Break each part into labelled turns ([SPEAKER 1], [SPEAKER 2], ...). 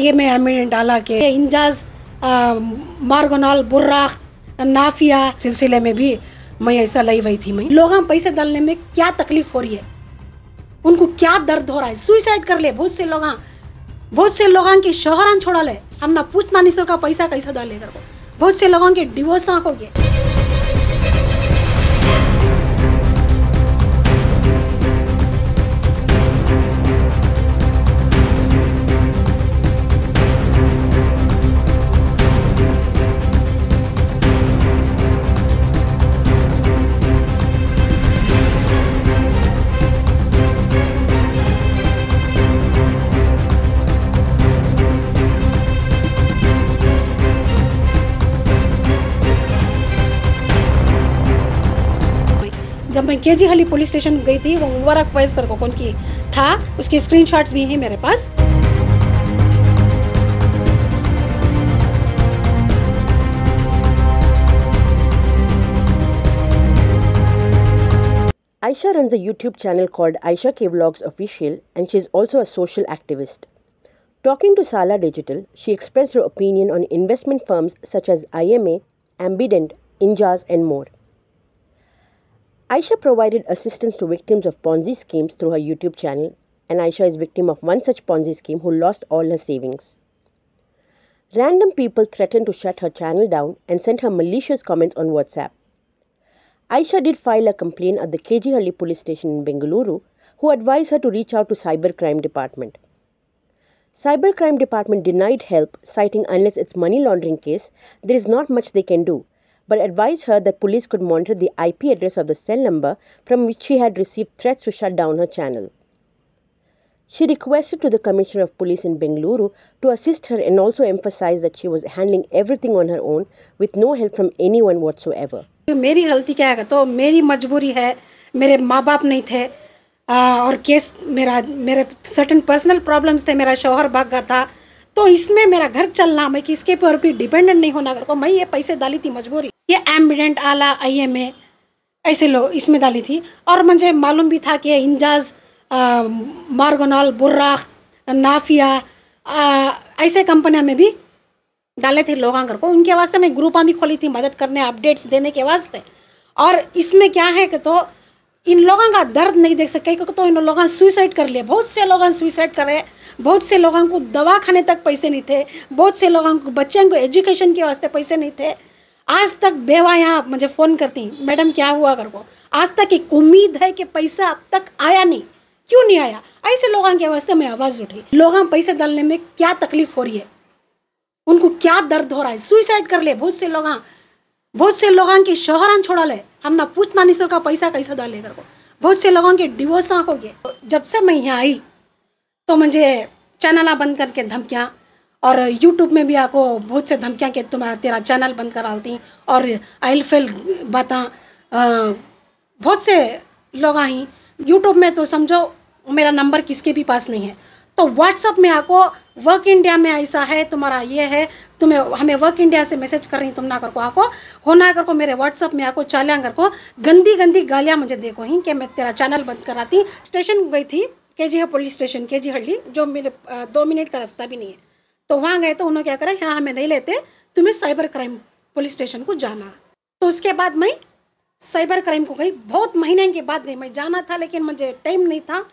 [SPEAKER 1] IMA एमिडेंट डाला के इंजाज मार्गोनाल बुर्राक नाफिया सिलसिले में भी मैं ऐसा लाई हुई थी। मैं लोग पैसे डालने में क्या तकलीफ हो रही है, उनको क्या दर्द हो रहा है, सुइसाइड कर ले। बहुत से लोगों की शोहरान छोड़ा ले, हम ना पूछना नहीं का पैसा कैसा डाले कर। बहुत से लोगों के डिवोर्स हो गए। जब मैं केजी हली पुलिस स्टेशन गई थी, वो मुबारक फैज कर कौन की था, उसके स्क्रीनशॉट्स भी हैं मेरे पास।
[SPEAKER 2] Aisha runs a YouTube channel called Aisha K Vlogs Official, and she is also a social activist. Talking to Sala Digital, she expressed her opinion on investment firms such as IMA, Ambident, Injaz and more. Aisha provided assistance to victims of Ponzi schemes through her YouTube channel, and Aisha is victim of one such Ponzi scheme who lost all her savings. Random people threatened to shut her channel down and sent her malicious comments on WhatsApp. Aisha did file a complaint at the KG Halli police station in Bengaluru, who advised her to reach out to Cybercrime Department. Cybercrime Department denied help, citing unless it's money laundering case, there is not much they can do, but advised her that police could monitor the IP address of the cell number from which she had received threats to shut down her channel. She requested to the Commissioner of Police in Bengaluru to assist her and also emphasized that she was handling everything on her own with no help from anyone whatsoever.
[SPEAKER 1] मेरी गलती क्या है तो मेरी मजबूरी है, मेरे माँ बाप नहीं थे और केस मेरे सर्टेन पर्सनल प्रॉब्लम्स थे, मेरा शौहर भाग गया था, तो इसमें मेरा घर चलना, मैं किसके पर भी डिपेंडेंट नहीं होना कर को मैं ये पैसे डाली थी मजबूरी। ये एम्बिडेंट आला IMA ऐसे लोग इसमें डाली थी, और मुझे मालूम भी था कि इंजाज मार्गोनाल बुर्राक नाफिया ऐसे कंपनियां में भी डाले थे लोगों को। उनके वास्ते मैं ग्रुपां भी खोली थी मदद करने, अपडेट्स देने के वास्ते। और इसमें क्या है कि तो इन लोगों का दर्द नहीं देख सके, क्योंकि तो इन लोगों सुइसाइड कर लिए। बहुत से लोग सुइसाइड करे, बहुत से लोगों को दवा खाने तक पैसे नहीं थे, बहुत से लोगों को बच्चों को एजुकेशन के वास्ते पैसे नहीं थे। आज तक बेवा यहाँ मुझे फ़ोन करती, मैडम क्या हुआ कर को, आज तक एक उम्मीद है कि पैसा अब तक आया नहीं, क्यों नहीं आया। ऐसे लोगों के वास्ते मैं आवाज़ उठी। लोगों पैसे डालने में क्या तकलीफ हो रही है, उनको क्या दर्द हो रहा है, सुइसाइड कर ले। बहुत से लोगों की शोहरान छोड़ा ले, हम ना पूछना नहीं का पैसा कैसा डाले कर को। बहुत से लोगों के डिवोर्स हो गए। जब से मैं यहाँ आई तो मुझे चैनल बंद करके धमकियाँ, और यूट्यूब में भी आपको बहुत से धमकियाँ कि तेरा चैनल बंद करा डालती, और आइल फेल बातें बहुत से लोग आई। यूट्यूब में तो समझो मेरा नंबर किसके भी पास नहीं है, तो व्हाट्सअप में आपको वर्क इंडिया में ऐसा है, तुम्हारा ये है, तुम्हें हमें वर्क इंडिया से मैसेज कर रही, तुम ना कर को आको होना कर को मेरे व्हाट्सअप में आको चालियाँ कर को गंदी गालियाँ मुझे देखो ही कि मैं तेरा चैनल बंद कराती। स्टेशन गई थी केजी पुलिस स्टेशन केजी हल्ली, जो मेरे 2 मिनट का रास्ता भी नहीं है, तो वहाँ गए तो उन्होंने क्या करा, यहाँ हमें नहीं लेते, तुम्हें साइबर क्राइम पुलिस स्टेशन को जाना। तो उसके बाद मैं साइबर क्राइम को गई, बहुत महीने के बाद गई। मैं जाना था लेकिन मुझे टाइम नहीं था,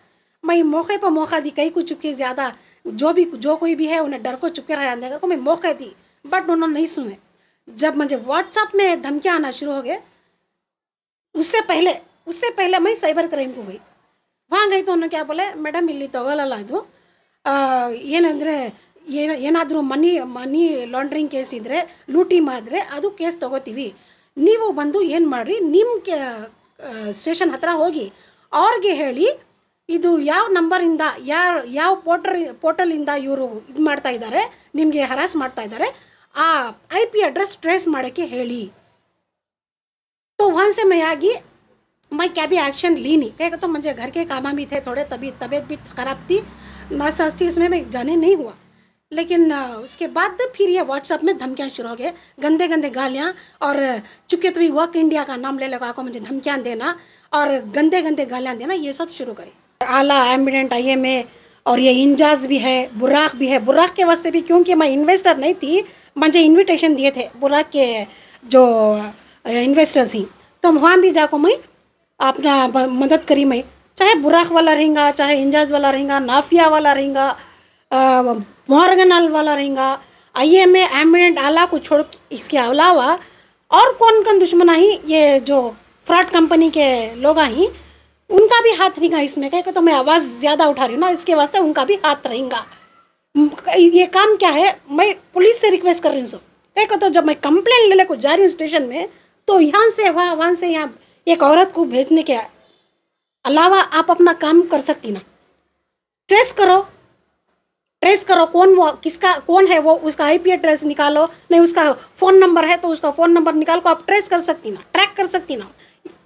[SPEAKER 1] मैं मौके पर मौका दी। कहीं को चुपके ज़्यादा जो कोई भी है उन्हें डर को चुपके रह जाने को मैं मौका दी, बट उन्होंने नहीं सुने। जब मुझे व्हाट्सएप में धमकियाँ आना शुरू हो गए, उससे पहले मैं साइबर क्राइम को गई। वहाँ गई तो उन्होंने क्या बोले, मैडम इल्ली तगोलಲ್ಲ ಇದು, ಏನಂದರೆ ಏನಾದರೂ ಮನಿ ಲಾಂಡ್ರಿಂಗ್ ಕೇಸ್ ಇದ್ದರೆ, ಲೂಟಿ ಮಾಡಿದ್ರೆ ಅದು ಕೇಸ್ ತಗೋತೀವಿ, ನೀವು ಬಂದು ಏನು ಮಾಡಿರಿ, ನಿಮ್ಮ ಸ್ಟೇಷನ್ ಹತ್ರ ಹೋಗಿ ಅವ್ರಿಗೆ ಹೇಳಿ ಇದು ಯಾವ ನಂಬರಿಂದ ಯಾವ ಪೋರ್ಟಲಿಂದ ಇವರು ಇದು ಮಾಡ್ತಾ ಇದ್ದಾರೆ, ನಿಮಗೆ ಹರಾಸ್ ಮಾಡ್ತಾ ಇದ್ದಾರೆ, ಆ IP एड्रेस ट्रेस ಮಾಡೋಕ್ಕೆ ಹೇಳಿ। तो वहाँ से मैं आगी, मैं क्या भी एक्शन ली नहीं, क्या तो मुझे घर के काम भी थे थोड़े, तबीयत भी ख़राब थी, नासाज थी, उसमें मैं जाने नहीं हुआ। लेकिन उसके बाद फिर ये व्हाट्सएप में धमकियाँ शुरू हो गए, गंदे गालियाँ, और चुपके तो भी वर्क इंडिया का नाम ले लगा को मुझे धमकियाँ देना और गंदे गालियाँ देना, ये सब शुरू करे। आला एम्बिडेंट IMA और ये इंजाज भी है, बुराक भी है। बुराक के वास्ते भी, क्योंकि मैं इन्वेस्टर नहीं थी, मुझे इनविटेशन दिए थे बुराक के जो इन्वेस्टर्स ही, तो वहाँ भी जाकर मैं अपना मदद करी। मैं चाहे बुराक वाला रहेगा, चाहे इंजाज वाला रहेगा, नाफिया वाला रहेगा, मॉर्गन वाला रहेगा, IMA एम्बिडेंट आला को छोड़ इसके अलावा और कौन कौन दुश्मन ही, ये जो फ्रॉड कंपनी के लोग ही, उनका भी हाथ रहेगा इसमें। कह के तो मैं आवाज़ ज़्यादा उठा रही हूँ ना, इसके वास्ते उनका भी हाथ रहेगा। ये काम क्या है, मैं पुलिस से रिक्वेस्ट कर रही हूँ। कह के तो जब मैं कंप्लेंट लेने को जा रही हूँ स्टेशन में, तो यहाँ से वहाँ से यहाँ एक औरत को भेजने के अलावा आप अपना काम कर सकती ना। ट्रेस करो कौन वो, किसका कौन है वो, उसका IP एड्रेस निकालो, नहीं उसका फ़ोन नंबर है तो उसका फ़ोन नंबर निकाल को आप ट्रेस कर सकती ना, ट्रैक कर सकती ना।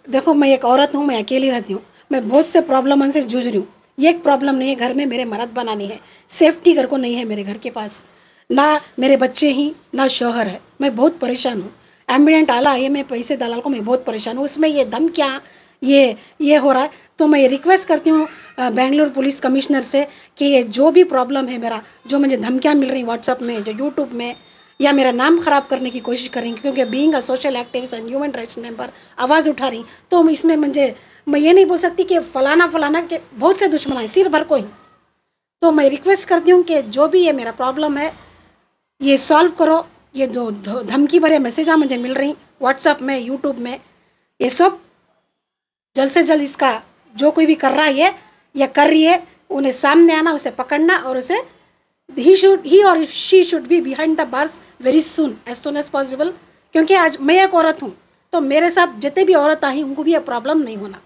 [SPEAKER 1] देखो मैं एक औरत हूँ, मैं अकेली रहती हूँ, मैं बहुत से प्रॉब्लम से जूझ रही हूँ। ये एक प्रॉब्लम नहीं है, घर में मेरे मर्द बनानी है, सेफ्टी घर को नहीं है मेरे घर के पास, ना मेरे बच्चे ही ना शौहर है। मैं बहुत परेशान हूँ। एम्बिडेंट आला ये मैं पैसे दलाल को मैं बहुत परेशान हूँ। उसमें ये धमकियाँ ये हो रहा है। तो मैं ये रिक्वेस्ट करती हूँ बेंगलुरु पुलिस कमिश्नर से कि ये जो भी प्रॉब्लम है मेरा, जो मुझे धमकियाँ मिल रही व्हाट्सएप में, जो यूट्यूब में, या मेरा नाम ख़राब करने की कोशिश करेंगे, क्योंकि being a social activist and human rights member आवाज़ उठा रही, तो इसमें मैं ये नहीं बोल सकती कि फ़लाना के बहुत से दुश्मन हैं, सिर भर को ही। तो मैं रिक्वेस्ट करती हूँ कि जो भी ये मेरा प्रॉब्लम है ये सॉल्व करो। ये जो धमकी भरे मैसेज मुझे मिल रही व्हाट्सएप में, यूट्यूब में, ये सब जल्द से जल्द इसका जो कोई भी कर रहा है या कर रही है, उन्हें सामने आना, उसे पकड़ना, और उसे ही और she should be behind the bars very soon as possible. क्योंकि आज मैं एक औरत हूँ, तो मेरे साथ जितने भी औरत आई उनको भी ये प्रॉब्लम नहीं होना।